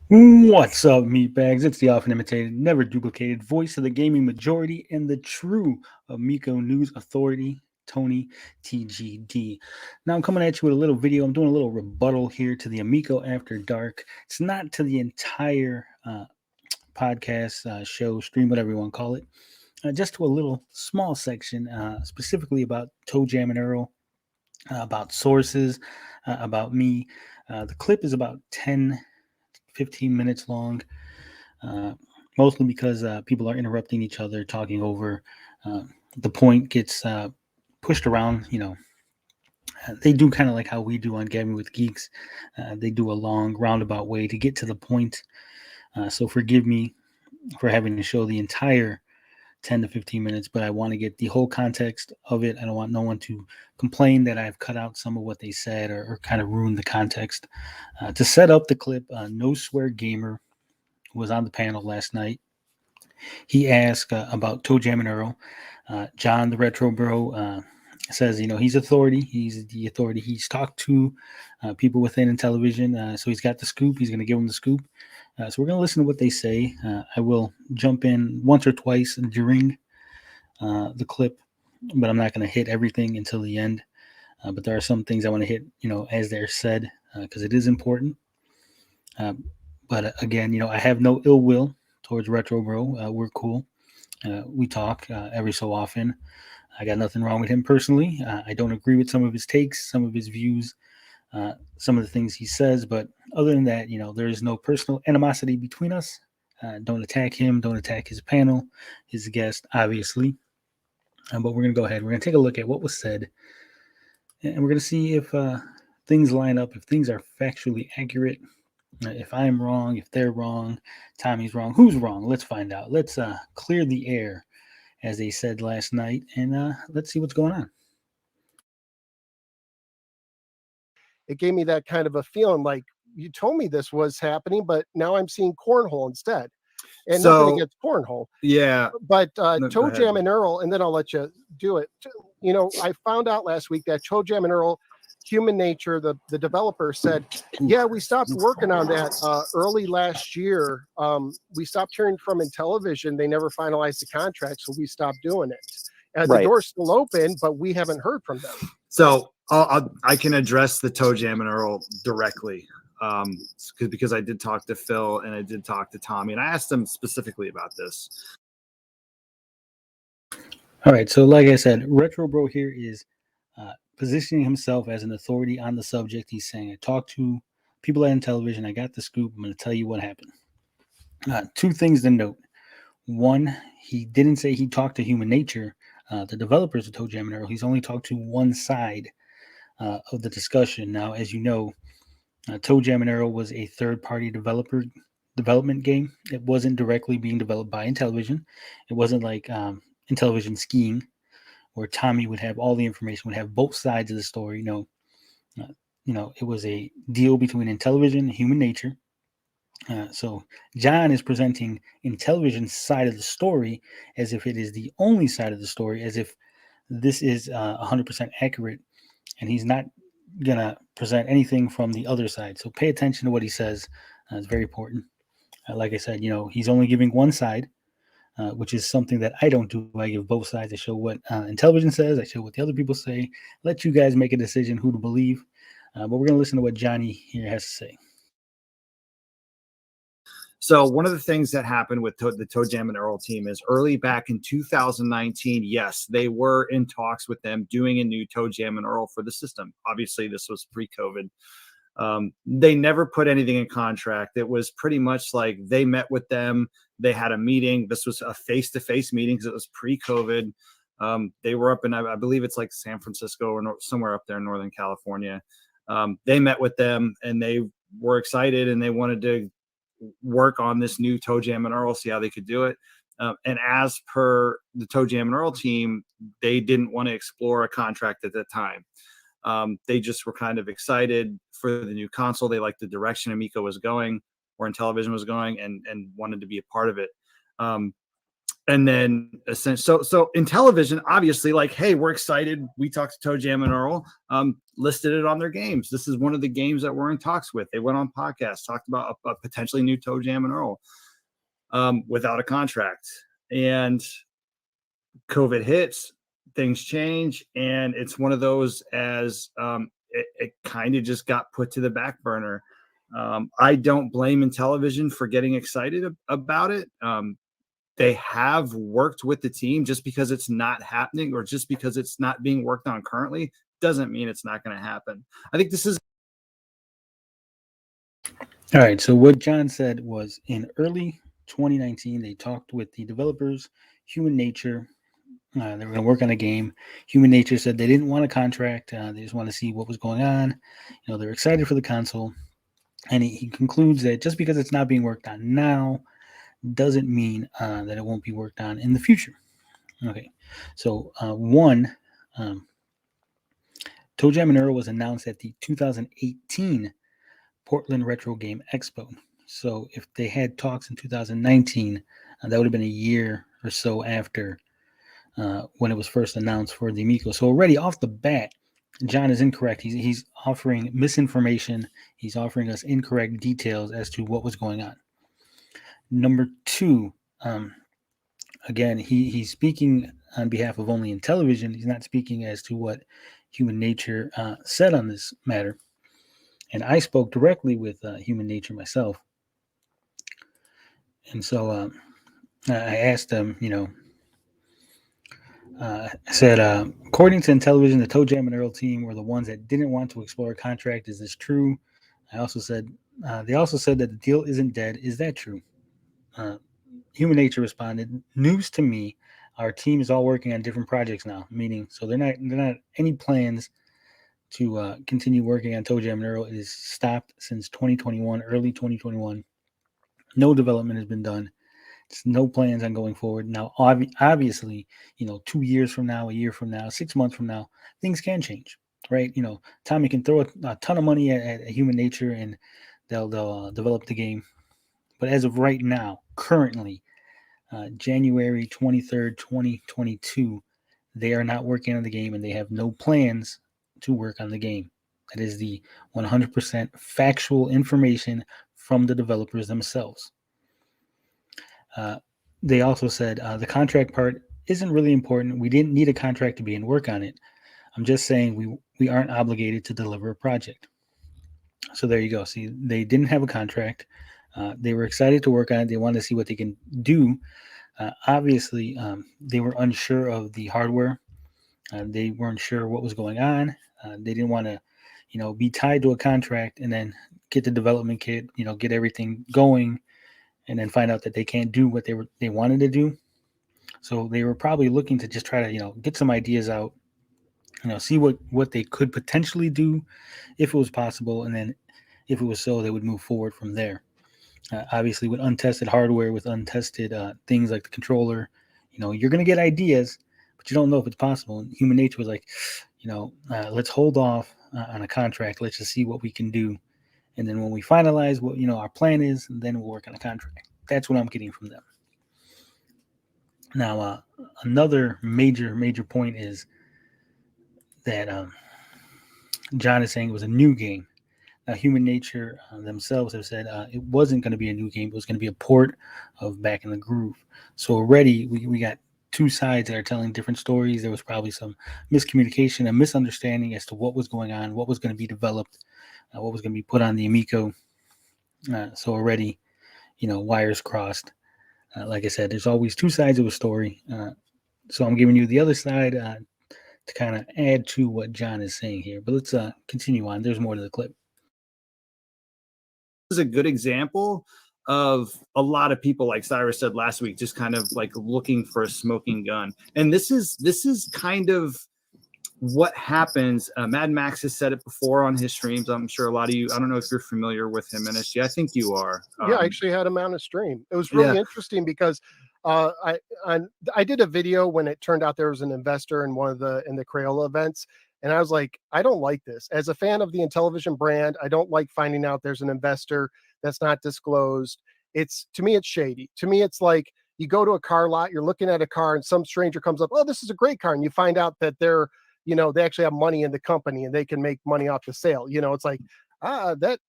What's up, meatbags? It's the often imitated, never duplicated voice of the gaming majority and the true Amico news authority, Tony TGD. Now I'm coming at you with a little video. I'm doing a little rebuttal here to the Amico After Dark. It's not to the entire podcast, show, stream, whatever you want to call it. Just to a little small section, specifically about Toe Jam and Earl, about sources, about me. The clip is about 10 15 minutes long, uh, mostly because people are interrupting each other, talking over. Uh, the point gets pushed around. They do kind of like how we do on Gabbing with Geeks. They do a long roundabout way to get to the point. So forgive me for having to show the entire 10 to 15 minutes, but I want to get the whole context of it. I don't want no one to complain that I've cut out some of what they said or kind of ruined the context. To set up the clip, No Swear Gamer was on the panel last night. He asked about Toe Jam and Earl. John, the RetroBro, says, he's authority. He's the authority. He's talked to people within Intellivision, so he's got the scoop. He's going to give them the scoop. So we're going to listen to what they say. I will jump in once or twice during the clip, but I'm not going to hit everything until the end. But there are some things I want to hit, as they're said, because it is important. But again, I have no ill will towards RetroBro. We're cool. We talk every so often. I got nothing wrong with him personally. I don't agree with some of his takes, some of his views, some of the things he says. But other than that, there is no personal animosity between us. Don't attack him. Don't attack his panel, his guest, obviously. But we're going to go ahead. We're going to take a look at what was said. And we're going to see if things line up, if things are factually accurate. If I'm wrong, if they're wrong, Tommy's wrong, who's wrong? Let's find out. Let's clear the air, as they said last night, and let's see what's going on. It gave me that kind of a feeling like you told me this was happening, but now I'm seeing cornhole instead. And nothing against cornhole. Yeah. But Toe Jam and Earl, and then I'll let you do it. I found out last week that Toe Jam and Earl, Human Nature, the developer said, yeah, we stopped working on that early last year. We stopped hearing from Intellivision. They never finalized the contract, so we stopped doing it. The door's still open, but we haven't heard from them. So I can address the Toe Jam and Earl directly. Because I did talk to Phil and I did talk to Tommy, and I asked them specifically about this. All right, so like I said, RetroBro here is positioning himself as an authority on the subject. He's saying, I talked to people at Intellivision, I got the scoop, I'm going to tell you what happened. Two things to note. One, he didn't say he talked to Human Nature, the developers of Toe Jam and Earl. He's only talked to one side of the discussion. Now, as you know, Toe Jam and Earl was a third-party development game. It wasn't directly being developed by Intellivision. It wasn't like Intellivision skiing, where Tommy would have all the information, would have both sides of the story. It was a deal between Intellivision and Human Nature. So John is presenting Intellivision's side of the story as if it is the only side of the story, as if this is 100% accurate, and he's not going to present anything from the other side. So pay attention to what he says. It's very important. Like I said, he's only giving one side, which is something that I don't do. I give both sides. I show what Intellivision says. I show what the other people say. Let you guys make a decision who to believe. But we're going to listen to what Johnny here has to say. So one of the things that happened with the Toe Jam and Earl team is early back in 2019, yes, they were in talks with them doing a new Toe Jam and Earl for the system. Obviously, this was pre-COVID. They never put anything in contract. It was pretty much like they met with them. They had a meeting. This was a face-to-face meeting because it was pre-COVID. They were up in, I believe it's like San Francisco or somewhere up there in Northern California. They met with them and they were excited and they wanted to work on this new Toe Jam and Earl, see how they could do it. And as per the Toe Jam and Earl team, they didn't want to explore a contract at that time. They just were kind of excited for the new console. They liked the direction Amico was going, or Intellivision was going, and wanted to be a part of it. And then so Intellivision, obviously, like, hey, we're excited. We talked to Jam and Earl, listed it on their games. This is one of the games that we're in talks with. They went on podcasts, talked about a potentially new Jam and Earl without a contract. And COVID hits, things change, and it's one of those as it kind of just got put to the back burner. I don't blame Intellivision for getting excited about it. They have worked with the team. Just because it's not happening or just because it's not being worked on currently doesn't mean it's not going to happen. I think this is all right. So what John said was in early 2019, they talked with the developers, Human Nature. They were going to work on a game. Human Nature said they didn't want a contract. They just want to see what was going on. They're excited for the console. And he concludes that just because it's not being worked on now doesn't mean that it won't be worked on in the future. Okay, so Toe Jam and Earl was announced at the 2018 Portland Retro Game Expo. So if they had talks in 2019, that would have been a year or so after when it was first announced for the Amico. So already off the bat, John is incorrect. He's offering misinformation. He's offering us incorrect details as to what was going on. Number two, again, he's speaking on behalf of only Intellivision. He's not speaking as to what Human Nature said on this matter. And I spoke directly with Human Nature myself. And so I asked them, I said, according to Intellivision, the Toe Jam and Earl team were the ones that didn't want to explore a contract. Is this true? I also said, they also said that the deal isn't dead. Is that true? Human Nature responded, news to me. Our team is all working on different projects now, meaning so they're not any plans to continue working on Toe Jam and Earl. It is stopped since 2021, early 2021. No development has been done. There's no plans on going forward. Now, obviously, 2 years from now, a year from now, 6 months from now, things can change, right? Tommy can throw a ton of money at Human Nature and they'll develop the game. But as of right now, currently, January 23rd, 2022, they are not working on the game and they have no plans to work on the game. That is the 100% factual information from the developers themselves. They also said the contract part isn't really important. We didn't need a contract to be in work on it. I'm just saying we aren't obligated to deliver a project. So there you go. See, they didn't have a contract. They were excited to work on it. They wanted to see what they can do. Obviously, they were unsure of the hardware. They weren't sure what was going on. They didn't want to, be tied to a contract and then get the development kit, get everything going, and then find out that they can't do what they wanted to do. So they were probably looking to just try to, get some ideas out, see what they could potentially do if it was possible, and then if it was so, they would move forward from there. Obviously, with untested hardware, with untested things like the controller, you're going to get ideas, but you don't know if it's possible. And Human Nature was like, let's hold off on a contract. Let's just see what we can do. And then when we finalize what, our plan is, then we'll work on a contract. That's what I'm getting from them. Now, another major point is that John is saying it was a new game. Now, Human Nature themselves have said it wasn't going to be a new game. It was going to be a port of Back in the Groove. So already we got two sides that are telling different stories. There was probably some miscommunication and misunderstanding as to what was going on, what was going to be developed, what was going to be put on the Amico. So already, wires crossed. Like I said, there's always two sides of a story. So I'm giving you the other side to kind of add to what John is saying here. But let's continue on. There's more to the clip. Is a good example of a lot of people, like Cyrus said last week, just kind of like looking for a smoking gun. And this is kind of what happens. Mad Max has said it before on his streams. I'm sure a lot of you, I don't know if you're familiar with him, NSG. I think you are. Yeah, I actually had him on a stream. It was really interesting because I did a video when it turned out there was an investor in the Crayola events. And I was like, I don't like this. As a fan of the Intellivision brand, I don't like finding out there's an investor that's not disclosed. To me, it's shady. To me, it's like you go to a car lot, you're looking at a car, and some stranger comes up, oh, this is a great car, and you find out that they're, they actually have money in the company and they can make money off the sale. It's like, that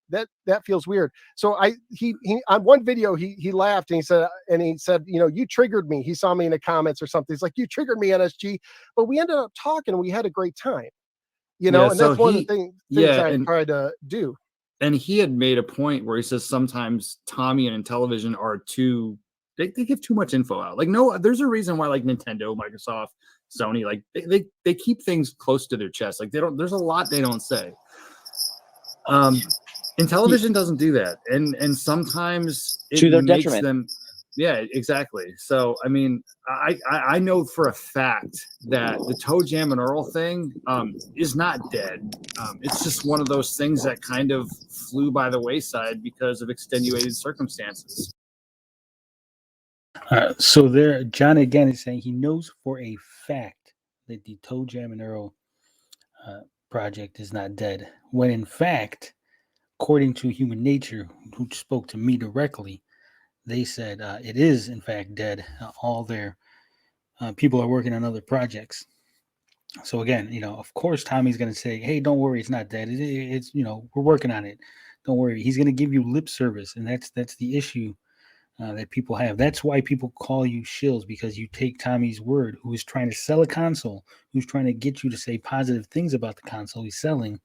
feels weird. So he on one video he laughed and he said, you triggered me. He saw me in the comments or something. He's like, you triggered me, NSG. But we ended up talking and we had a great time. And that's one of the things I try to do. And he had made a point where he says sometimes Tommy and Intellivision are they give too much info out. Like, no, there's a reason why like Nintendo, Microsoft, Sony, like they keep things close to their chest. Like there's a lot they don't say. Intellivision doesn't do that. And sometimes it to their makes detriment. them. Yeah, exactly. So, I mean, I know for a fact that the Toe Jam and Earl thing is not dead. It's just one of those things that kind of flew by the wayside because of extenuating circumstances. So there, John again is saying he knows for a fact that the Toe Jam and Earl project is not dead, when in fact, according to Human Nature, who spoke to me directly, they said it is in fact dead. All their people are working on other projects. So again, of course, Tommy's going to say, "Hey, don't worry, it's not dead. It's we're working on it. Don't worry." He's going to give you lip service, and that's the issue that people have. That's why people call you shills, because you take Tommy's word, who is trying to sell a console, who's trying to get you to say positive things about the console he's selling,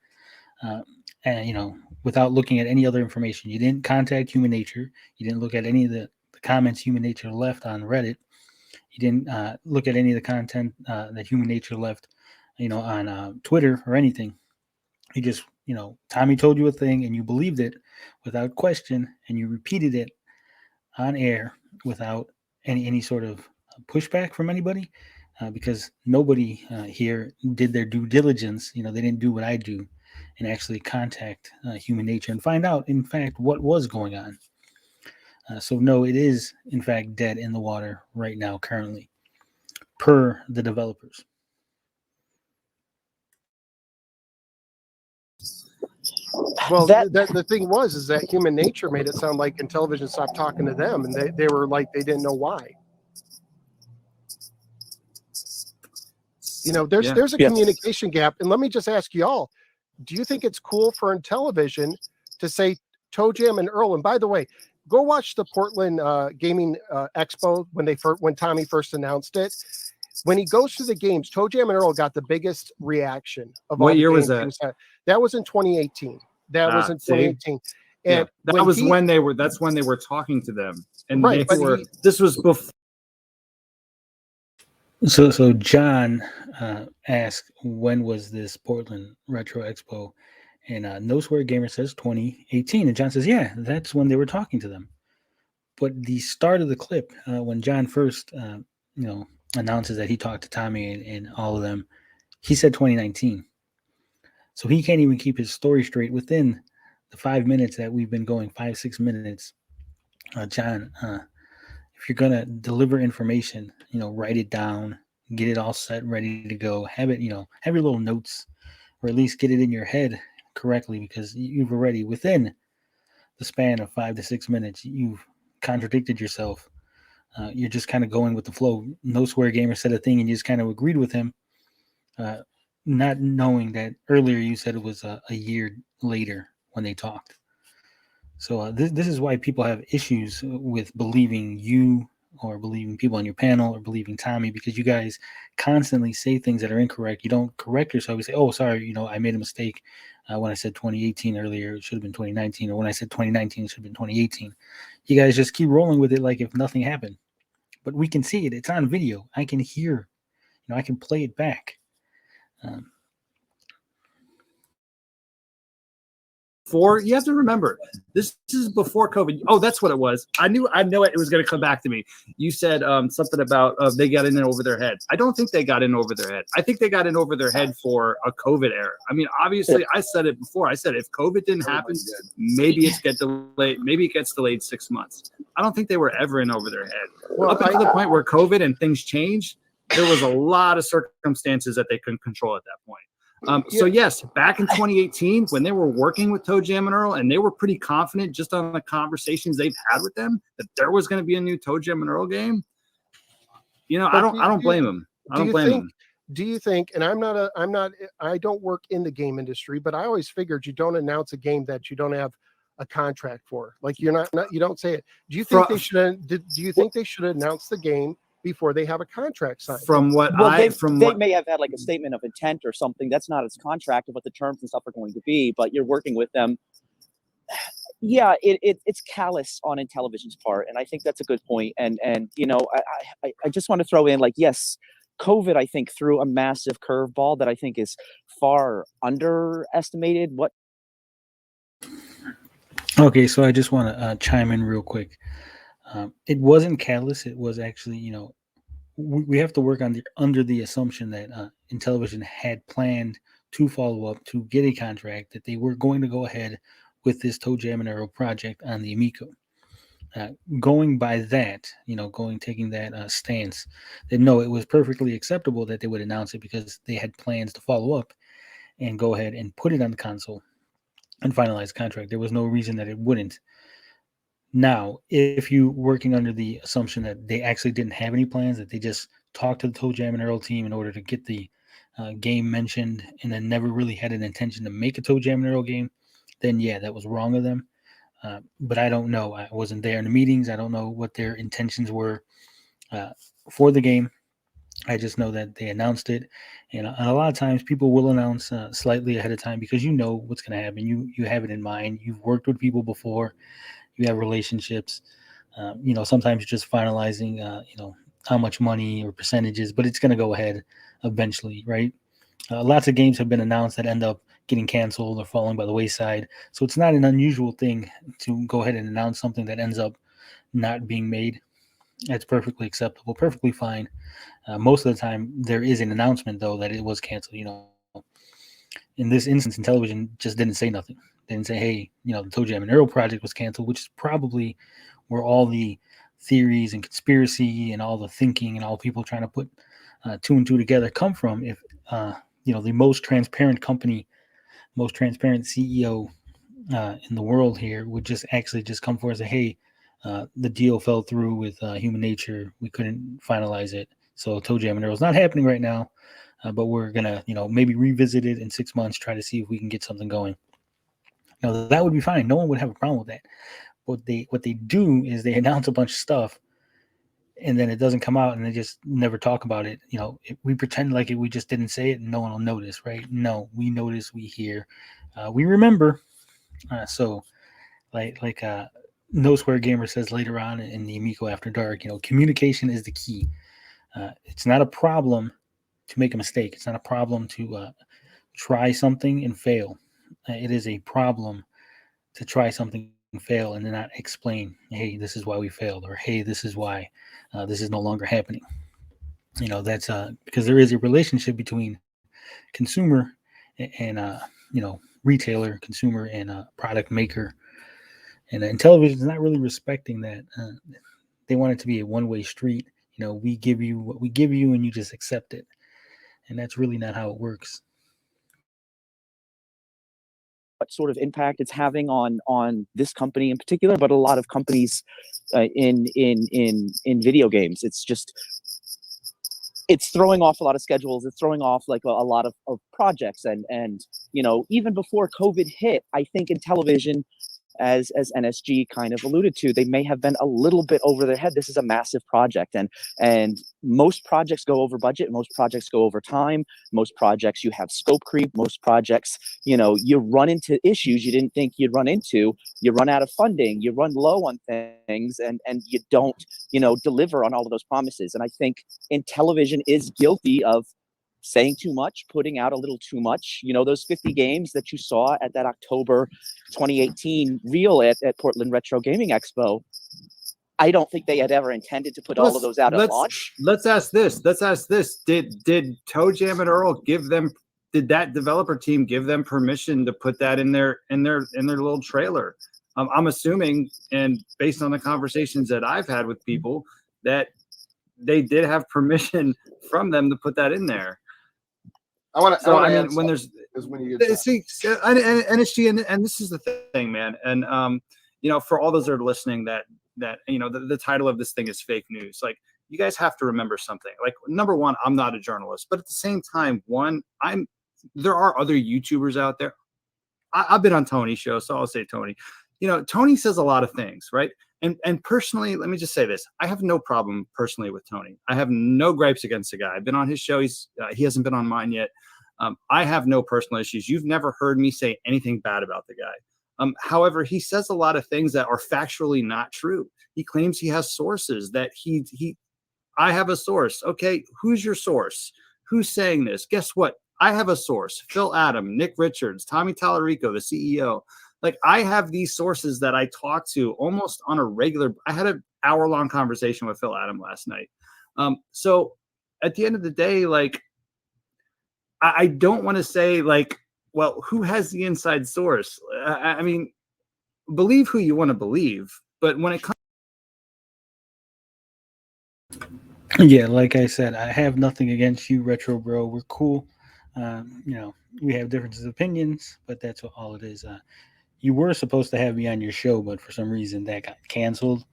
and without looking at any other information. You didn't contact Human Nature. You didn't look at any of the comments Human Nature left on Reddit. You didn't look at any of the content that Human Nature left, on Twitter or anything. You just, Tommy told you a thing and you believed it without question, and you repeated it on air without any sort of pushback from anybody, because nobody here did their due diligence. They didn't do what I do and actually contact Human Nature and find out, in fact, what was going on. So no, it is, in fact, dead in the water right now, currently, per the developers. Well, the thing is that Human Nature made it sound like Intellivision stopped talking to them, and they were like, they didn't know why. There's a communication gap. And let me just ask y'all, do you think it's cool for Intellivision to say Toe Jam and Earl? And by the way, go watch the Portland Gaming Expo when Tommy first announced it. When he goes through the games, Toe Jam and Earl got the biggest reaction of all. What year was that? That was in 2018. That was in 2018. And that was when they were. That's when they were talking to them, and right, this was before. So John asked, when was this Portland Retro Expo? And No Swear Gamer says 2018. And John says, yeah, that's when they were talking to them. But the start of the clip, when John first, announces that he talked to Tommy and all of them, he said 2019. So he can't even keep his story straight within the 5 minutes that we've been going, 5-6 minutes. John, if you're going to deliver information, write it down, get it all set, ready to go, have it, have your little notes, or at least get it in your head correctly, because you've already, within the span of 5 to 6 minutes, you've contradicted yourself. You're just kind of going with the flow. No Swear Gamer said a thing and you just kind of agreed with him, not knowing that earlier you said it was a year later when they talked. So this is why people have issues with believing you, or believing people on your panel, or believing Tommy, because you guys constantly say things that are incorrect. You don't correct yourself. You say, oh, sorry, I made a mistake when I said 2018 earlier. It should have been 2019. Or when I said 2019, it should have been 2018. You guys just keep rolling with it like if nothing happened. But we can see it. It's on video. I can hear. I can play it back. You have to remember, this is before COVID. Oh, that's what it was. I know it was going to come back to me. You said something about they got in over their head. I don't think they got in over their head. I think they got in over their head for a COVID era. I mean, obviously, I said it before. I said if COVID didn't happen, maybe it gets delayed. Maybe it gets delayed 6 months. I don't think they were ever in over their head. Well, up until the point where COVID and things changed, there was a lot of circumstances that they couldn't control at that point. So yes, back in 2018, when they were working with Toe Jam and Earl, and they were pretty confident just on the conversations they've had with them that there was going to be a new Toe Jam and Earl game, You know, But I don't blame him. I don't blame him. Do you think, and I don't work in the game industry, but I always figured you don't announce a game that you don't have a contract for. Like you don't say it. Do you think they should announce the game before they have a contract signed? They may have had like a statement of intent or something. That's not its contract of what the terms and stuff are going to be, but you're working with them. Yeah, it's callous on Intellivision's part, and I think that's a good point. And you know, I just want to throw in, like, yes, COVID, I think, threw a massive curveball that I think is far underestimated. Okay, so I just want to chime in real quick. It wasn't callous. It was actually, you know, we have to work under the assumption that Intellivision had planned to follow up to get a contract, that they were going to go ahead with this Toe Jam and Earl project on the Amico. Going by that, you know, taking that stance, that no, it was perfectly acceptable that they would announce it because they had plans to follow up and go ahead and put it on the console and finalize the contract. There was no reason that it wouldn't. Now, if you working under the assumption that they actually didn't have any plans, that they just talked to the Toe Jam and Earl team in order to get the game mentioned and then never really had an intention to make a Toe Jam and Earl game, then yeah, that was wrong of them. But I don't know. I wasn't there in the meetings. I don't know what their intentions were for the game. I just know that they announced it, and a lot of times people will announce slightly ahead of time because you know what's going to happen. You have it in mind. You've worked with people before. You have relationships. You know, sometimes you're just finalizing, you know, how much money or percentages, but it's going to go ahead eventually, right? Lots of games have been announced that end up getting canceled or falling by the wayside. So it's not an unusual thing to go ahead and announce something that ends up not being made. That's perfectly acceptable, perfectly fine. Most of the time, there is an announcement, though, that it was canceled. You know, in this instance, Intellivision just didn't say nothing. They didn't say, hey, you know, the Toe Jam and Earl project was canceled, which is probably where all the theories and conspiracy and all the thinking and all people trying to put two and two together come from. If, you know, the most transparent company, most transparent CEO in the world here would just actually just come forward and say, hey, the deal fell through with Human Nature. We couldn't finalize it. So Toe Jam and Earl is not happening right now, but we're going to, you know, maybe revisit it in 6 months, try to see if we can get something going. Now, that would be fine. No one would have a problem with that. What they do is they announce a bunch of stuff, and then it doesn't come out, and they just never talk about it. You know, we pretend like we just didn't say it, and no one will notice, right? No, we notice, we hear, we remember. So, like No Square Gamer says later on in the Amico After Dark, you know, communication is the key. It's not a problem to make a mistake. It's not a problem to try something and fail. It is a problem to try something and fail and then not explain, hey, this is why we failed, or hey, this is why this is no longer happening. You know, that's because there is a relationship between consumer and you know, retailer, consumer and product maker. And Intellivision is not really respecting that. They want it to be a one-way street. You know, we give you what we give you and you just accept it. And that's really not how it works. What sort of impact it's having on this company in particular, but a lot of companies in video games. It's throwing off a lot of schedules. It's throwing off like a lot of projects, and you know, even before COVID hit, I think Intellivision, as NSG kind of alluded to, they may have been a little bit over their head. This is a massive project, and most projects go over budget. Most projects go over time. Most projects you have scope creep. Most projects, you know, you run into issues you didn't think you'd run into. You run out of funding. You run low on things, and you don't, you know, deliver on all of those promises. And I think Intellivision is guilty of saying too much, putting out a little too much. You know, those 50 games that you saw at that October 2018 reel at Portland Retro Gaming Expo, I don't think they had ever intended to put all of those out at launch. Let's ask this. Did Toe Jam and Earl did that developer team give them permission to put that in their little trailer? I'm assuming, and based on the conversations that I've had with people, that they did have permission from them to put that in there. I mean, when there's when you see NSG, and this is the thing, man, and you know, for all those that are listening, that you know, the title of this thing is fake news. Like, you guys have to remember something. Like, number one, I'm not a journalist, but at the same time, there are other YouTubers out there. I've been on Tony's show, so I'll say Tony. Tony says a lot of things, right? And personally, let me just say this. I have no problem personally with Tony. I have no gripes against the guy. I've been on his show. He hasn't been on mine yet. I have no personal issues. You've never heard me say anything bad about the guy. However, he says a lot of things that are factually not true. He claims he has sources that I have a source. Okay, who's your source? Who's saying this? Guess what? I have a source. Phil Adam, Nick Richards, Tommy Tallarico, the CEO. Like, I have these sources that I talk to almost on a regular. I had an hour-long conversation with Phil Adam last night. So at the end of the day, like, I don't want to say, like, well, who has the inside source? I mean, believe who you want to believe, but when it comes, Yeah, like I said, I have nothing against you, RetroBro. We're cool. We have differences of opinions, but that's what all it is. You were supposed to have me on your show, but for some reason that got canceled.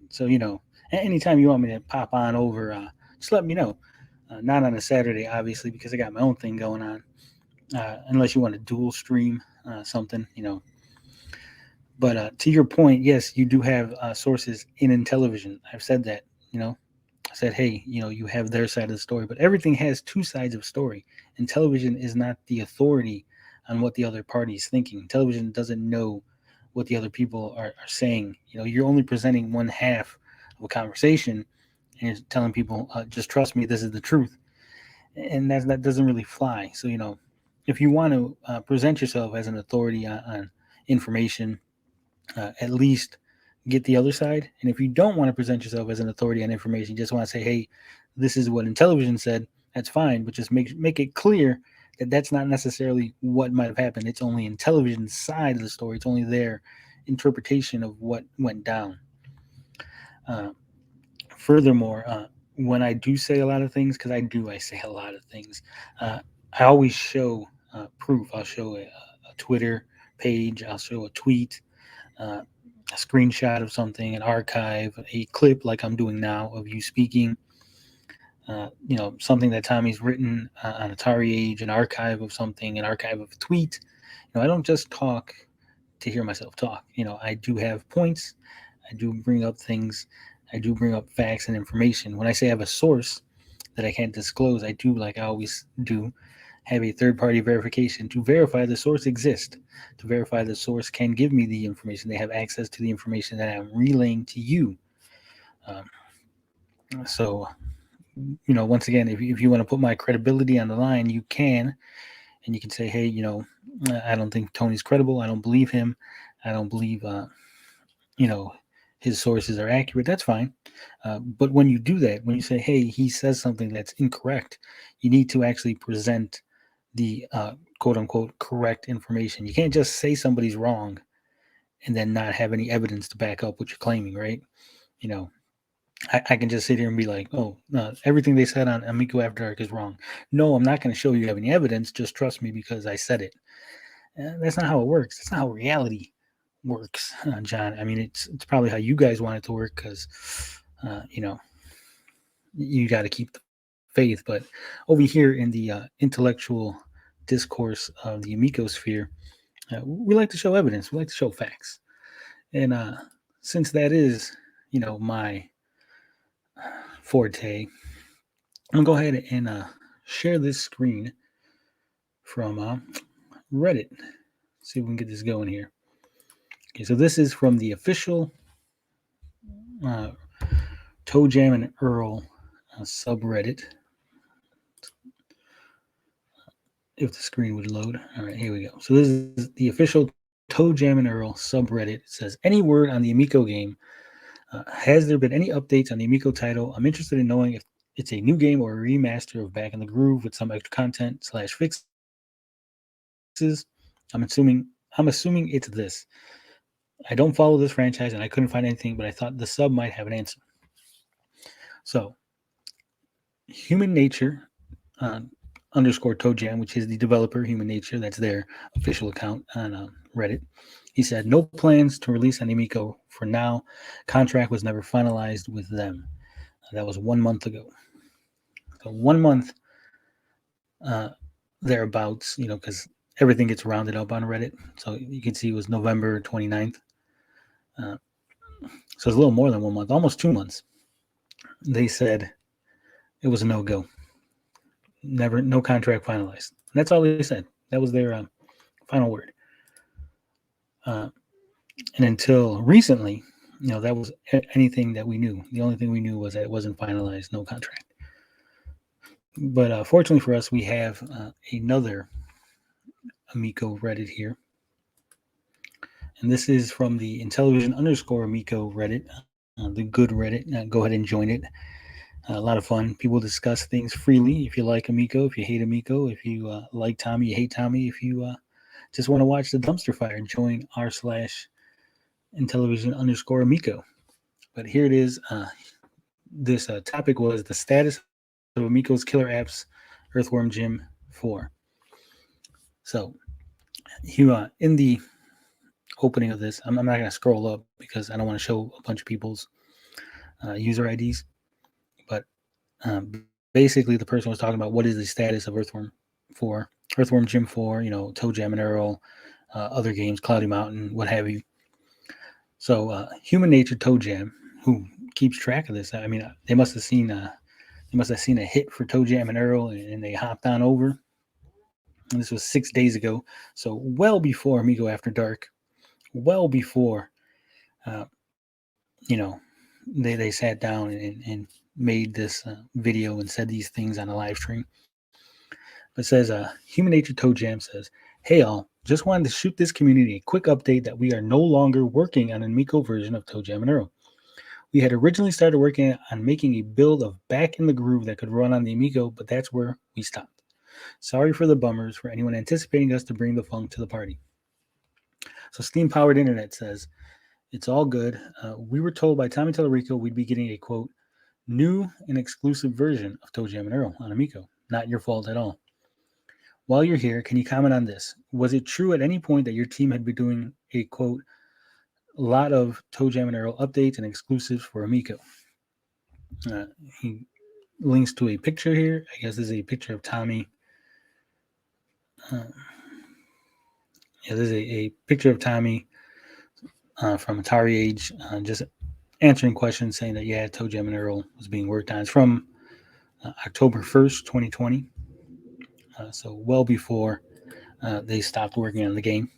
So anytime you want me to pop on over, just let me know. Not on a Saturday, obviously, because I got my own thing going on. Unless you want to dual stream something, But to your point, yes, you do have sources in Intellivision. I've said that. I said, hey, you have their side of the story, but everything has two sides of story. Intellivision is not the authority on what the other party is thinking. Television doesn't know what the other people are saying. You're only presenting one half of a conversation and telling people, just trust me, this is the truth. And that doesn't really fly. So, if you want to present yourself as an authority on information, at least get the other side. And if you don't want to present yourself as an authority on information, you just want to say, hey, this is what Intellivision said, that's fine, but just make it clear that that's not necessarily what might have happened. It's only Intellivision's side of the story. It's only their interpretation of what went down. Furthermore, when I do say a lot of things, because I say a lot of things, I always show proof. I'll show a Twitter page, I'll show a tweet, a screenshot of something, an archive, a clip like I'm doing now of you speaking, something that Tommy's written on Atari Age, an archive of something, an archive of a tweet. I don't just talk to hear myself talk. I do have points. I do bring up things. I do bring up facts and information. When I say I have a source that I can't disclose, I do, like I always do, have a third-party verification to verify the source exists, to verify the source can give me the information. They have access to the information that I'm relaying to you. So, once again, if you want to put my credibility on the line, you can, and you can say, hey, I don't think Tony's credible. I don't believe him. I don't believe, his sources are accurate. That's fine. But when you do that, when you say, hey, he says something that's incorrect, you need to actually present the quote unquote correct information. You can't just say somebody's wrong and then not have any evidence to back up what you're claiming, right? I can just sit here and be like, oh, everything they said on Amico After Dark is wrong. No, I'm not going to show you any evidence. Just trust me because I said it. That's not how it works. That's not how reality works, John. I mean, it's probably how you guys want it to work because, you got to keep the faith. But over here in the intellectual discourse of the Amico sphere, we like to show evidence. We like to show facts. And since that is, my forte, I'm going to go ahead and share this screen from Reddit. See if we can get this going here. Okay, so this is from the official Toejam and Earl subreddit. If the screen would load. All right, here we go. So this is the official Toejam and Earl subreddit. It says, any word on the Amico game? Has there been any updates on the Amico title? I'm interested in knowing if it's a new game or a remaster of Back in the Groove with some extra content / fixes. I'm assuming it's this. I don't follow this franchise and I couldn't find anything, but I thought the sub might have an answer. So, Human Nature underscore Toejam, which is the developer, Human Nature, that's their official account on Reddit. He said, no plans to release an Amico for now. Contract was never finalized with them. That was 1 month ago. So 1 month thereabouts, because everything gets rounded up on Reddit. So you can see it was November 29th. So it's a little more than 1 month, almost 2 months. They said it was a no-go. No contract finalized. That's all they said. That was their final word. And until recently, that was anything that we knew. The only thing we knew was that it wasn't finalized, no contract. But fortunately for us, we have another Amico Reddit here. And this is from the Intellivision _Amico Reddit, the good Reddit. Go ahead and join it. A lot of fun. People discuss things freely. If you like Amico, if you hate Amico, if you like Tommy, you hate Tommy, if you just want to watch the dumpster fire, join r/Intellivision _Amico. But here it is. This topic was the status of Amico's killer apps, Earthworm Jim 4. So, in the opening of this, I'm not going to scroll up because I don't want to show a bunch of people's user IDs. But basically, the person was talking about what is the status of Earthworm Jim 4, Toe Jam and Earl, other games, Cloudy Mountain, what have you. So, Human Nature Toe Jam, who keeps track of this, I mean, they must have seen a hit for Toe Jam and Earl, and they hopped on over. And this was 6 days ago, so well before Amigo After Dark, well before, they sat down and made this video and said these things on a live stream. It says, Human Nature Toe Jam says, "Hey all, just wanted to shoot this community a quick update that we are no longer working on an Amico version of Toe Jam and Earl. We had originally started working on making a build of Back in the Groove that could run on the Amico, but that's where we stopped. Sorry for the bummers for anyone anticipating us to bring the funk to the party." So Steam Powered Internet says, "It's all good. We were told by Tommy Tellerico we'd be getting a, quote, new and exclusive version of Toe Jam and Earl on Amico. Not your fault at all. While you're here, can you comment on this? Was it true at any point that your team had been doing a, quote, lot of Toe Jam and Earl updates and exclusives for Amico?" He links to a picture here. I guess this is a picture of Tommy. This is a picture of Tommy from Atari Age, just answering questions, saying that, yeah, Toe Jam and Earl was being worked on. It's from October 1st, 2020. So well before they stopped working on the game.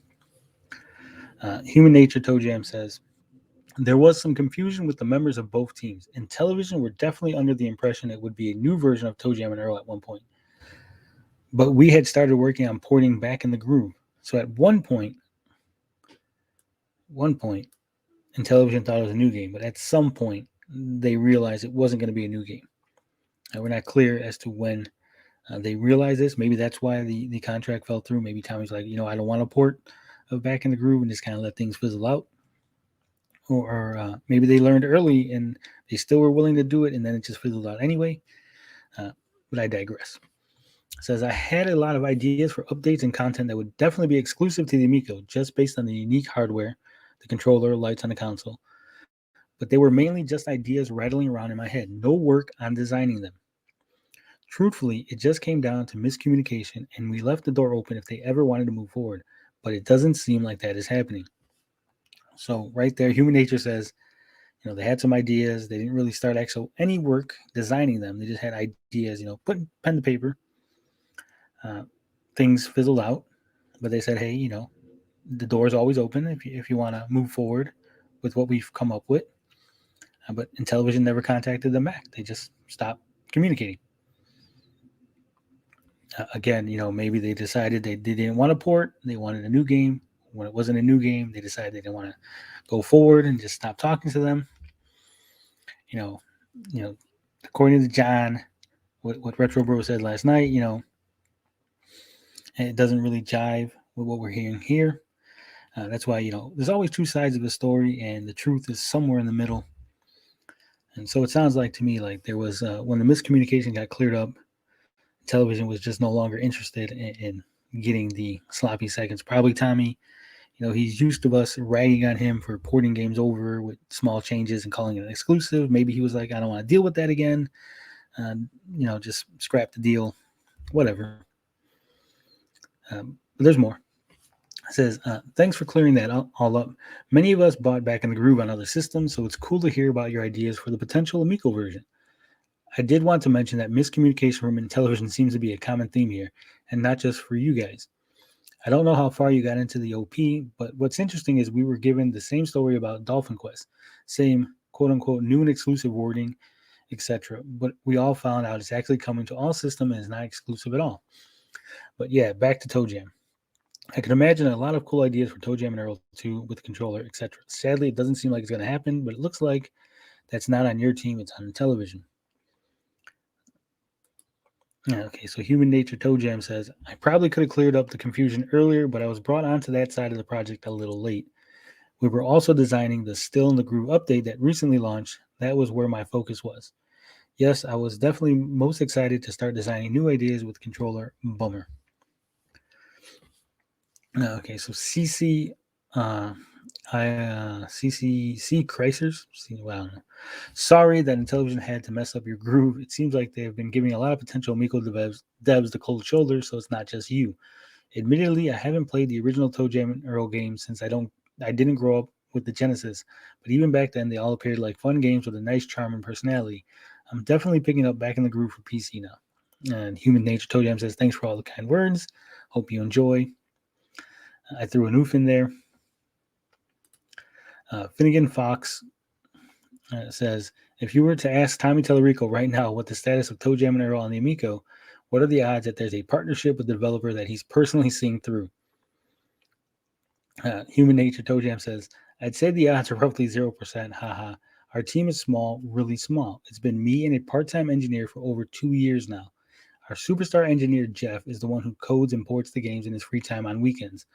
Human Nature Toe Jam says, "There was some confusion with the members of both teams. Intellivision were definitely under the impression it would be a new version of Toe Jam and Earl at one point. But we had started working on porting Back in the Groove. So at one point, Intellivision thought it was a new game, but at some point, they realized it wasn't going to be a new game. We're not clear as to when they realized this. Maybe that's why the contract fell through. Maybe Tommy's like, I don't want to port of Back in the Groove and just kind of let things fizzle out. Or maybe they learned early and they still were willing to do it, and then it just fizzled out anyway. But I digress. It says, "I had a lot of ideas for updates and content that would definitely be exclusive to the Amico, just based on the unique hardware, the controller, lights on the console. But they were mainly just ideas rattling around in my head. No work on designing them. Truthfully, it just came down to miscommunication, and we left the door open if they ever wanted to move forward. But it doesn't seem like that is happening." So right there, Human Nature says, they had some ideas. They didn't really start any work designing them. They just had ideas, put pen to paper. Things fizzled out, but they said, hey, the door is always open if you want to move forward with what we've come up with. But Intellivision never contacted them back. They just stopped communicating. Again, maybe they decided they didn't want to port. They wanted a new game. When it wasn't a new game, they decided they didn't want to go forward and just stop talking to them. According to John, what RetroBro said last night, it doesn't really jive with what we're hearing here. That's why, there's always two sides of the story, and the truth is somewhere in the middle. And so it sounds like to me like there was, when the miscommunication got cleared up, Intellivision was just no longer interested in getting the sloppy seconds. Probably Tommy, He's used to us ragging on him for porting games over with small changes and calling it an exclusive. Maybe he was like, I don't want to deal with that again. Just scrap the deal, whatever. But there's more. It says, thanks for clearing that all up. Many of us bought Back in the Groove on other systems, so it's cool to hear about your ideas for the potential Amico version. I did want to mention that miscommunication from Intellivision seems to be a common theme here, and not just for you guys. I don't know how far you got into the OP, but what's interesting is we were given the same story about Dolphin Quest, same quote-unquote new and exclusive wording, etc. But we all found out it's actually coming to all systems and is not exclusive at all. But yeah, back to Toejam. I can imagine a lot of cool ideas for Toejam and Earl 2 with the controller, etc. Sadly, it doesn't seem like it's going to happen, but it looks like that's not on your team, it's on Intellivision. Okay, so Human Nature Toejam says, I probably could have cleared up the confusion earlier, but I was brought onto that side of the project a little late. We were also designing the Still in the Groove update that recently launched. That was where my focus was. Yes, I was definitely most excited to start designing new ideas with the controller. Bummer. Okay, so CC Chrysers. Wow. Sorry that Intellivision had to mess up your groove. It seems like they've been giving a lot of potential Amico devs the cold shoulder, so it's not just you. Admittedly, I haven't played the original Toejam and Earl games since I didn't grow up with the Genesis, but even back then they all appeared like fun games with a nice charm and personality. I'm definitely picking up Back in the Groove for PC now. And Human Nature Toejam says, thanks for all the kind words. Hope you enjoy. I threw an oof in there. Finnegan Fox says, if you were to ask Tommy Tellerico right now what the status of Toejam and Earl on the Amico, what are the odds that there's a partnership with the developer that he's personally seeing through? Human Nature Toejam says, I'd say the odds are roughly 0%. Haha. Our team is small, really small. It's been me and a part-time engineer for over 2 years now. Our superstar engineer, Jeff, is the one who codes and ports the games in his free time on weekends,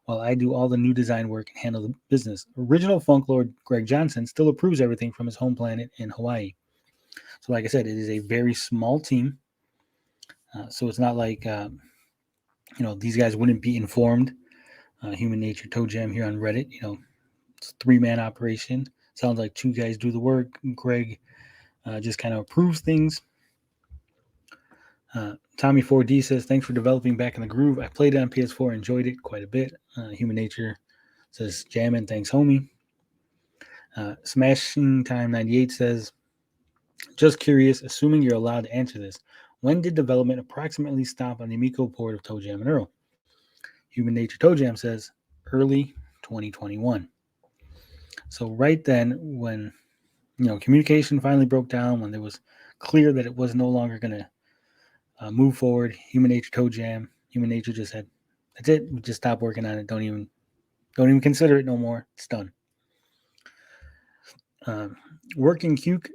while I do all the new design work and handle the business. Original Funk Lord Greg Johnson still approves everything from his home planet in Hawaii. So like I said, it is a very small team. So it's not like, these guys wouldn't be informed. Human Nature Toejam here on Reddit, it's a 3-man operation. Sounds like 2 guys do the work. Greg just kind of approves things. Tommy 4D says, thanks for developing Back in the Groove. I played it on PS4, enjoyed it quite a bit. Human Nature says, Jammin', thanks, homie. Smashing Time 98 says, just curious, assuming you're allowed to answer this, when did development approximately stop on the Amico port of Toejam and Earl? Human Nature Toejam says, early 2021. So right then, when communication finally broke down, when it was clear that it was no longer going to move forward, Human Nature Toejam, Human Nature just said, that's it. We just stop working on it. Don't even consider it no more. It's done. Working Cuke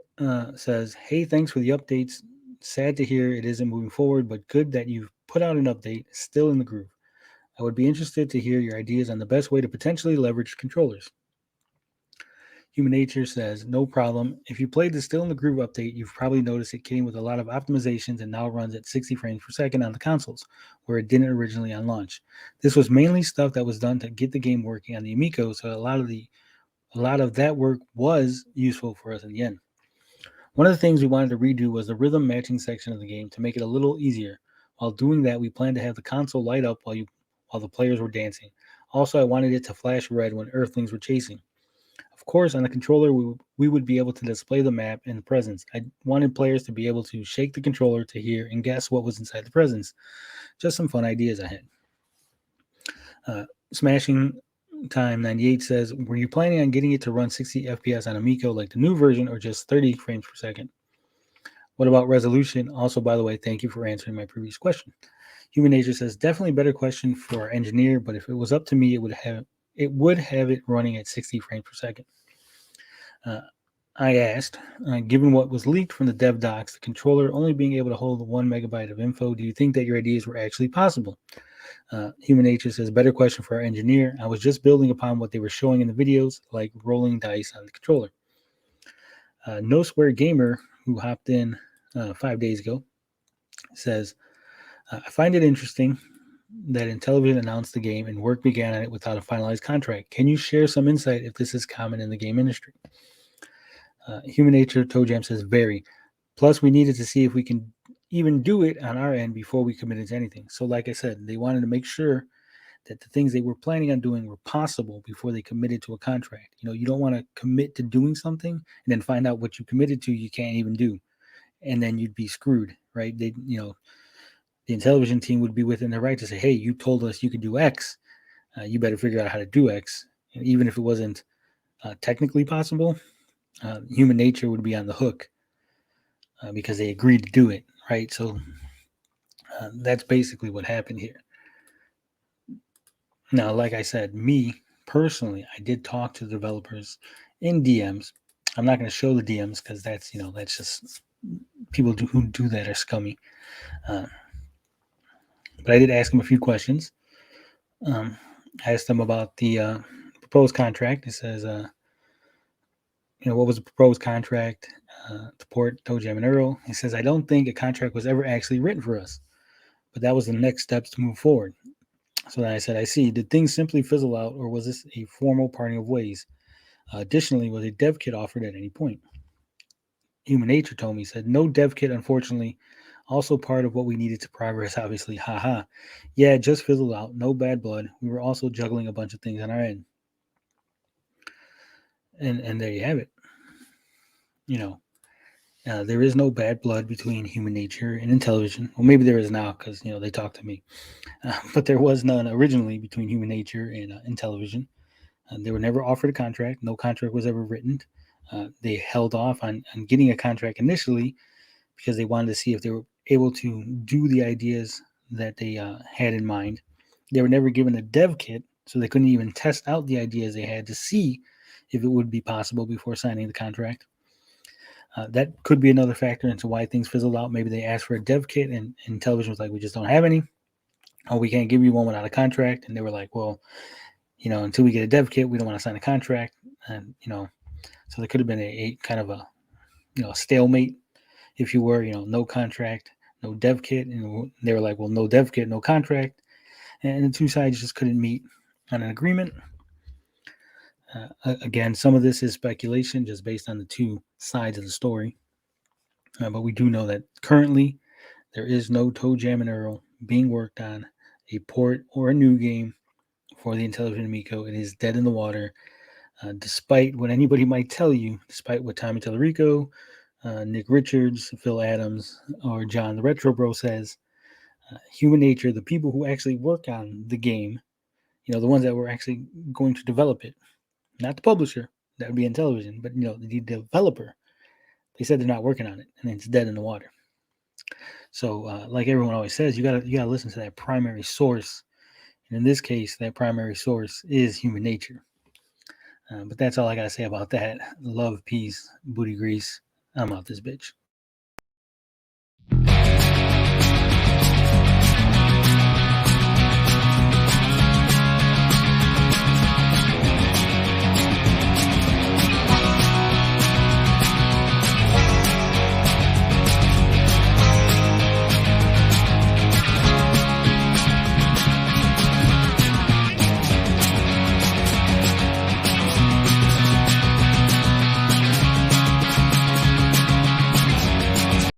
says, hey, thanks for the updates. Sad to hear it isn't moving forward, but good that you've put out an update. Still in the groove. I would be interested to hear your ideas on the best way to potentially leverage controllers. Human Nature says, no problem. If you played the Still in the Groove update, you've probably noticed it came with a lot of optimizations and now runs at 60 frames per second on the consoles, where it didn't originally on launch. This was mainly stuff that was done to get the game working on the Amico, so a lot of that work was useful for us in the end. One of the things we wanted to redo was the rhythm matching section of the game to make it a little easier. While doing that, we planned to have the console light up while the players were dancing. Also, I wanted it to flash red when Earthlings were chasing. Of course, on the controller, we would be able to display the map and the presents. I wanted players to be able to shake the controller to hear and guess what was inside the presents. Just some fun ideas I had. Smashing Time 98 says, were you planning on getting it to run 60 FPS on Amico like the new version or just 30 frames per second? What about resolution? Also, by the way, thank you for answering my previous question. Human Nature says, definitely better question for our engineer, but if it was up to me, it would have it running at 60 frames per second. I asked, given what was leaked from the dev docs, the controller only being able to hold 1 megabyte of info, do you think that your ideas were actually possible? Human Nature says, better question for our engineer. I was just building upon what they were showing in the videos, like rolling dice on the controller. No Swear Gamer, who hopped in 5 days ago, says, I find it interesting. that Intellivision announced the game and work began on it without a finalized contract. Can you share some insight if this is common in the game industry? Human Nature Toejam says very. Plus, we needed to see if we can even do it on our end before we committed to anything. So, like I said, they wanted to make sure that the things they were planning on doing were possible before they committed to a contract. You don't want to commit to doing something and then find out what you committed to you can't even do, and then you'd be screwed, right? The Intellivision team would be within their right to say, "Hey, you told us you could do X. You better figure out how to do X." And even if it wasn't technically possible, human nature would be on the hook because they agreed to do it, right? So that's basically what happened here. Now, like I said, me personally, I did talk to the developers in DMs. I'm not going to show the DMs because that's just people who do that are scummy. But I did ask them a few questions. I asked them about the proposed contract. It says, what was the proposed contract to port Toejam and Earl? He says, I don't think a contract was ever actually written for us, but that was the next steps to move forward. So then I said, I see. Did things simply fizzle out, or was this a formal parting of ways? Additionally, was a dev kit offered at any point? Human Nature told me, said, no dev kit, unfortunately. Also part of what we needed to progress, obviously. Haha. Yeah, it just fizzled out. No bad blood. We were also juggling a bunch of things on our end. And there you have it. There is no bad blood between Human Nature and Intellivision. Well, maybe there is now because, they talked to me. But there was none originally between Human Nature and Intellivision. They were never offered a contract. No contract was ever written. They held off on getting a contract initially because they wanted to see if they were able to do the ideas that they had in mind. They were never given a dev kit, so they couldn't even test out the ideas they had to see if it would be possible before signing the contract. That could be another factor into why things fizzled out. Maybe they asked for a dev kit and Intellivision was like, we just don't have any. Oh, we can't give you one without a contract. And they were like, well, until we get a dev kit, we don't want to sign a contract. And, so there could have been a kind of a stalemate, if you were, no contract, no dev kit. And they were like, well, no dev kit, no contract. And the two sides just couldn't meet on an agreement. Again, some of this is speculation just based on the two sides of the story. But we do know that currently there is no Toejam and Earl being worked on, a port or a new game for the Intellivision Amico. It is dead in the water. Despite what anybody might tell you, despite what Tommy Tellerico, Nick Richards, Phil Adams, or John the RetroBro says, Human Nature, the people who actually work on the game, the ones that were actually going to develop it, not the publisher, that would be Intellivision, but the developer, they said they're not working on it, and it's dead in the water. So, like everyone always says, you gotta listen to that primary source, and in this case, that primary source is Human Nature. But that's all I gotta say about that. Love, peace, booty grease. I'm out this bitch.